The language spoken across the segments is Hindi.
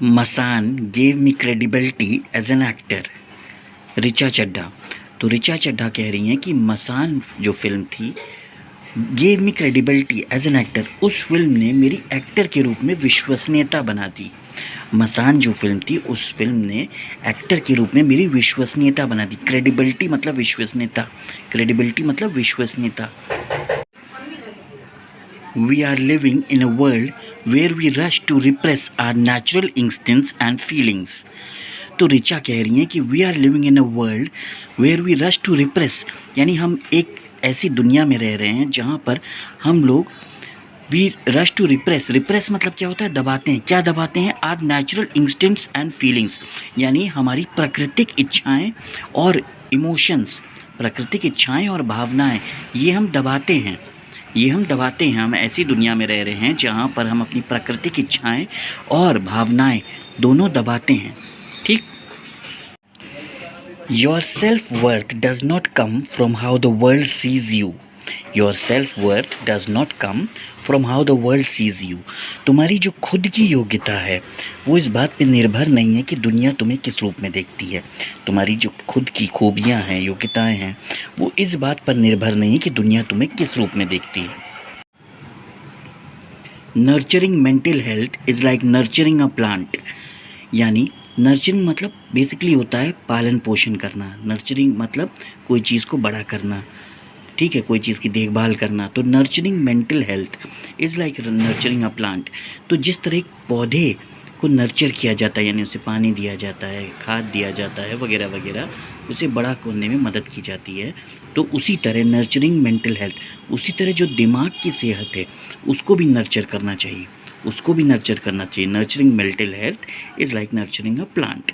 Masan gave me credibility as an actor. Richa Chadha. तो ऋचा चड्ढा कह रही हैं कि मसान जो फिल्म थी gave me credibility as an actor, उस फिल्म ने मेरी एक्टर के रूप में विश्वसनीयता बना दी। मसान जो फिल्म थी उस फिल्म ने एक्टर के रूप में मेरी विश्वसनीयता बना दी। क्रेडिबिलिटी मतलब विश्वसनीयता, क्रेडिबिलिटी मतलब विश्वसनीयता। We are living in a world where we rush to repress our natural instincts and feelings. तो ऋचा कह रही हैं कि we are living in a world where we rush to repress, यानी हम एक ऐसी दुनिया में रह रहे हैं जहाँ पर हम लोग we rush to repress. Repress मतलब क्या होता है? दबाते हैं। क्या दबाते हैं? Our natural instincts and feelings, यानी हमारी प्राकृतिक इच्छाएं और इमोशंस, प्राकृतिक इच्छाएं और भावनाएं, ये हम दबाते हैं। हम ऐसी दुनिया में रह रहे हैं जहाँ पर हम अपनी प्राकृतिक इच्छाएं और भावनाएं दोनों दबाते हैं। ठीक। Your self worth does not come from how the world sees you. Your self worth does not come from how the world sees you. तुम्हारी जो खुद की योग्यता है वो इस बात पे निर्भर नहीं है कि दुनिया तुम्हें किस रूप में देखती है। तुम्हारी जो खुद की खूबियाँ हैं, योग्यताएं हैं, वो इस बात पर निर्भर नहीं है कि दुनिया तुम्हें किस रूप में देखती है। Nurturing mental health is like nurturing a plant, यानी नर्चरिंग मतलब बेसिकली होता है पालन पोषण करना। नर्चरिंग मतलब कोई चीज़ को बड़ा करना, ठीक है, कोई चीज़ की देखभाल करना। तो nurturing mental health is like nurturing a plant. तो जिस तरह एक पौधे को नर्चर किया जाता है, यानी उसे पानी दिया जाता है, खाद दिया जाता है वगैरह वगैरह, उसे बड़ा करने में मदद की जाती है, तो उसी तरह नर्चरिंग मेंटल हेल्थ, उसी तरह जो दिमाग की सेहत है उसको भी नर्चर करना चाहिए, उसको भी नर्चर करना चाहिए। Nurturing mental health is like nurturing a plant.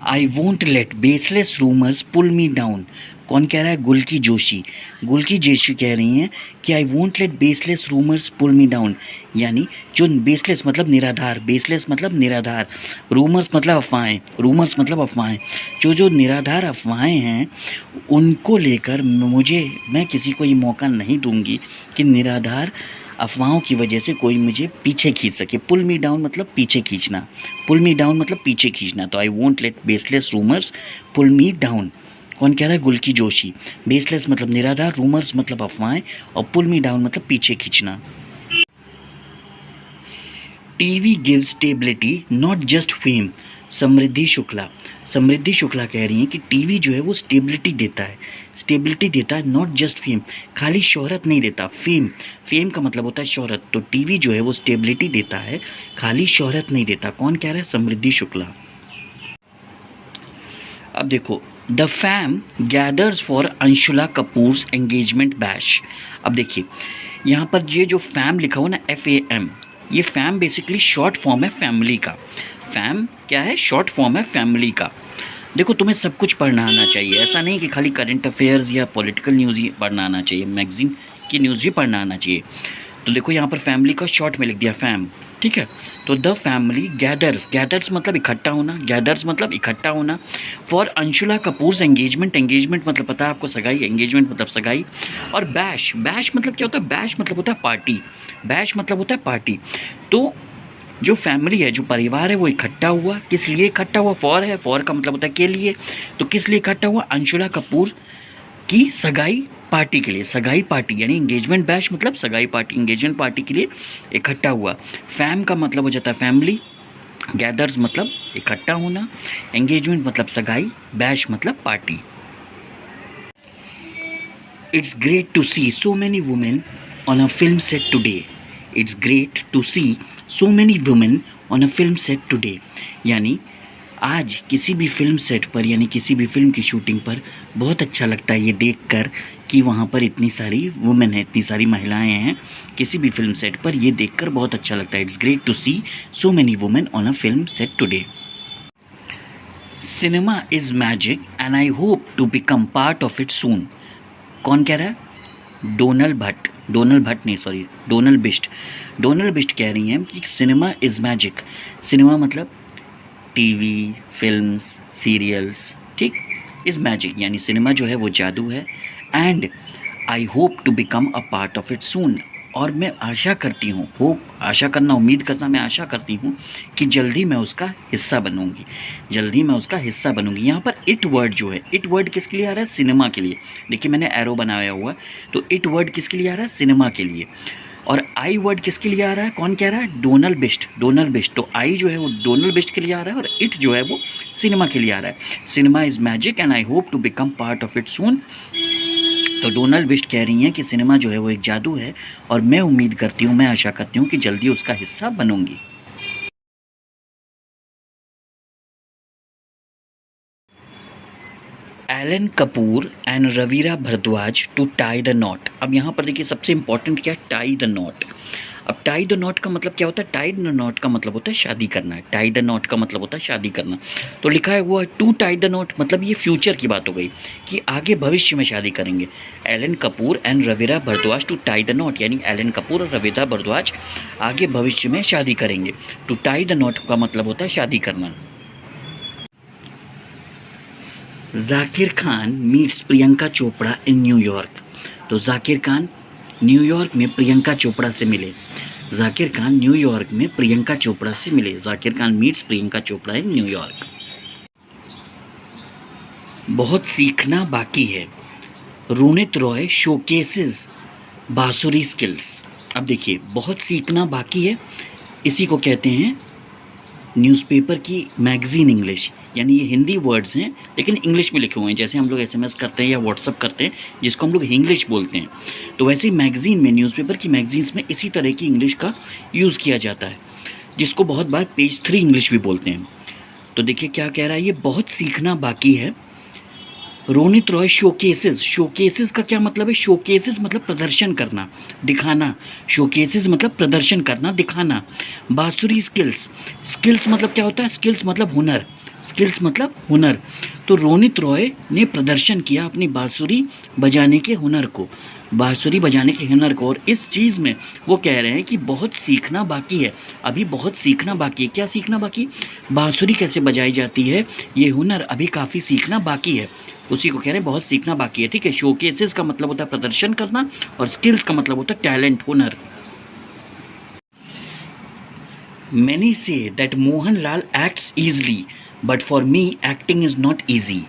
I won't let baseless rumours pull me down. कौन कह रहा है? गुलकी जोशी। गुलकी जोशी कह रही हैं कि I won't let baseless rumours pull me down, यानी जो बेसलेस मतलब निराधार, बेसलेस मतलब निराधार, रूमर्स मतलब अफवाहें, रूमर्स मतलब अफवाहें, जो जो निराधार अफवाहें हैं उनको लेकर मैं किसी को ये मौका नहीं दूंगी कि निराधार अफवाहों की वजह से कोई मुझे पीछे खींच सके। पुल मी डाउन मतलब पीछे खींचना, पुल मी डाउन मतलब पीछे खींचना। तो I won't let baseless rumours pull me down. कौन कह रहा है? गुलकी जोशी। बेसलेस मतलब निराधार, रूमर्स मतलब अफवाहें, और पुल मी डाउन मतलब पीछे खींचना। TV gives stability not just fame. Samriddhi Shukla. Samriddhi Shukla कह रही हैं कि टीवी जो है वो स्टेबिलिटी देता है, स्टेबिलिटी देता है, नॉट जस्ट फेम, खाली शोहरत नहीं देता। फेम, फेम का मतलब होता है शोहरत, तो टीवी जो है वो स्टेबिलिटी देता है, खाली शोहरत नहीं देता। कौन कह रहा है? समृद्धि शुक्ला। अब देखो, the fam gathers for Anshula Kapoors engagement bash. अब देखिए यहाँ पर ये जो फैम लिखा हुआ ना, FAM, ये फैम बेसिकली शॉर्ट फॉर्म है फैमिली का। फैम क्या है? शॉर्ट फॉर्म है फैमिली का। देखो, तुम्हें सब कुछ पढ़ना आना चाहिए, ऐसा नहीं कि खाली करंट अफेयर्स या पॉलिटिकल न्यूज़ ही पढ़ना आना चाहिए, मैगजीन की न्यूज़ भी पढ़ना आना चाहिए। तो देखो यहाँ पर फैमिली का शॉर्ट में लिख दिया फैम, ठीक है। तो द फैमिली गैदर्स, गैदर्स मतलब इकट्ठा होना, गैदर्स मतलब इकट्ठा होना, for Anshula Kapoors engagement, engagement मतलब पता है आपको सगाई, एंगेजमेंट मतलब सगाई। और बैश, बैश मतलब क्या होता है? बैश मतलब होता है पार्टी, बैश मतलब होता है पार्टी। तो जो फैमिली है, जो परिवार है, वो इकट्ठा हुआ। किस लिए इकट्ठा हुआ? फॉर है, फॉर का मतलब होता है के लिए। तो किस लिए इकट्ठा हुआ? अंशुला कपूर की सगाई पार्टी के लिए। सगाई पार्टी यानी एंगेजमेंट बैश मतलब सगाई पार्टी, एंगेजमेंट पार्टी के लिए इकट्ठा हुआ। फैम का मतलब हो जाता है फैमिली, गैदर्स मतलब इकट्ठा होना, एंगेजमेंट मतलब सगाई, बैश मतलब party. It's great to see so many women on a film set today. It's great to see so many women on a film set today, यानी आज किसी भी फिल्म सेट पर, यानी किसी भी फिल्म की शूटिंग पर बहुत अच्छा लगता है ये देखकर कि वहाँ पर इतनी सारी वुमेन हैं, इतनी सारी महिलाएं हैं। किसी भी फिल्म सेट पर ये देखकर बहुत अच्छा लगता है। It's great to see so many women on a film set today. Cinema is magic and I hope to become part of it soon. कौन कह रहा है? डोनल भट्ट, डोनल भट्ट नहीं, सॉरी, डोनल बिष्ट। डोनल बिष्ट कह रही हैं कि सिनेमा इज़ मैजिक। सिनेमा मतलब टीवी, फिल्म्स, सीरियल्स, ठीक, इज़ मैजिक यानी सिनेमा जो है वो जादू है। And I hope to become a part of it सून, और मैं आशा करती हूँ, होप, आशा करना, उम्मीद करना, मैं आशा करती हूँ कि जल्दी मैं उसका हिस्सा बनूँगी, जल्दी मैं उसका हिस्सा बनूँगी। यहाँ पर इट वर्ड जो है, इट वर्ड किसके लिए आ रहा है? सिनेमा के लिए। देखिए मैंने एरो बनाया हुआ, तो इट वर्ड किसके लिए आ रहा है? सिनेमा के लिए। और आई वर्ड किसके लिए आ रहा है? कौन कह रहा है? डोनाल्ड बिस्ट, डोनाल्ड बिस्ट। तो आई जो है वो डोनाल्ड बिस्ट के लिए आ रहा है और इट जो है वो सिनेमा के लिए आ रहा है। Cinema is magic and I hope to become part of it soon. तो डोनाल्ड बिस्ट कह रही हैं कि सिनेमा जो है वो एक जादू है और मैं उम्मीद करती हूँ, मैं आशा करती हूँ कि जल्दी उसका हिस्सा बनूंगी। Alan Kapoor and Ravira Bhardwaj to tie the knot. अब यहाँ पर देखिए सबसे इंपॉर्टेंट क्या है? Tie the knot. अब टाई द नॉट का मतलब क्या होता है? टाई द नॉट का मतलब होता है शादी करना है। टाई द नॉट का मतलब होता है शादी करना। तो लिखा है हुआ टू टाई द नॉट, मतलब ये फ्यूचर की बात हो गई कि आगे भविष्य में शादी करेंगे। Alan Kapoor and Ravira Bhardwaj to tie the knot, यानी एलन कपूर और रवीरा भारद्वाज आगे भविष्य में शादी करेंगे। टू टाई द नॉट का मतलब होता है शादी करना। Zakir Khan meets Priyanka Chopra in New York. तो जाकिर खान न्यूयॉर्क में प्रियंका चोपड़ा से मिले। जाकिर खान न्यूयॉर्क में प्रियंका चोपड़ा से मिले। Zakir Khan meets Priyanka Chopra in New York. बहुत सीखना बाकी है। रोनित रॉय शोकेसेस बांसुरी स्किल्स। अब देखिए बहुत सीखना बाकी है, इसी को कहते हैं न्यूज़पेपर की मैगज़ीन इंग्लिश, यानी ये हिंदी वर्ड्स हैं लेकिन इंग्लिश में लिखे हुए हैं। जैसे हम लोग एसएमएस करते हैं या व्हाट्सअप करते हैं जिसको हम लोग इंग्लिश बोलते हैं, तो वैसे ही मैगज़ीन में, न्यूज़पेपर की मैगज़ीन्स में इसी तरह की इंग्लिश का यूज़ किया जाता है, जिसको बहुत बार पेज 3 इंग्लिश भी बोलते हैं। तो देखिए क्या कह रहा है, ये बहुत सीखना बाकी है। रोनित रॉय शोकेसेस, शोकेसेस का क्या मतलब है? शोकेसेस मतलब प्रदर्शन करना, दिखाना। शोकेसेस मतलब प्रदर्शन करना, दिखाना। बांसुरी स्किल्स, स्किल्स मतलब क्या होता है? स्किल्स मतलब हुनर, स्किल्स मतलब हुनर। तो रोनित रॉय ने प्रदर्शन किया अपनी बांसुरी बजाने के हुनर को, बांसुरी बजाने के हुनर को। और इस चीज़ में वो कह रहे हैं कि बहुत सीखना बाकी है, अभी बहुत सीखना बाकी है। क्या सीखना बाकी? बांसुरी कैसे बजाई जाती है, ये हुनर अभी काफ़ी सीखना बाकी है, उसी को कह रहे हैं बहुत सीखना बाकी है। ठीक है, शोकेसेस का मतलब होता है प्रदर्शन करना और स्किल्स का मतलब होता है टैलेंट, हुनर। Many say that Mohanlal acts easily, but for me acting is not easy.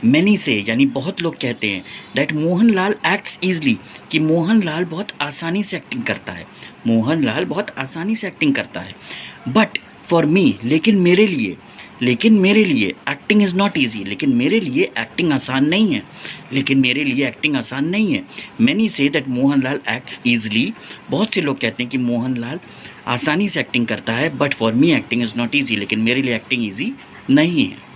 Many say यानी बहुत लोग कहते हैं that मोहनलाल acts easily, कि मोहनलाल बहुत आसानी से एक्टिंग करता है, मोहनलाल बहुत आसानी से एक्टिंग करता है। बट फॉर मी, लेकिन मेरे लिए, लेकिन मेरे लिए एक्टिंग इज़ नॉट ईजी, लेकिन मेरे लिए एक्टिंग आसान नहीं है, लेकिन मेरे लिए एक्टिंग आसान नहीं है। Many say that Mohanlal acts easily, बहुत से लोग कहते हैं कि मोहनलाल आसानी से एक्टिंग करता है, but for me acting is not easy, लेकिन मेरे लिए एक्टिंग ईजी नहीं है।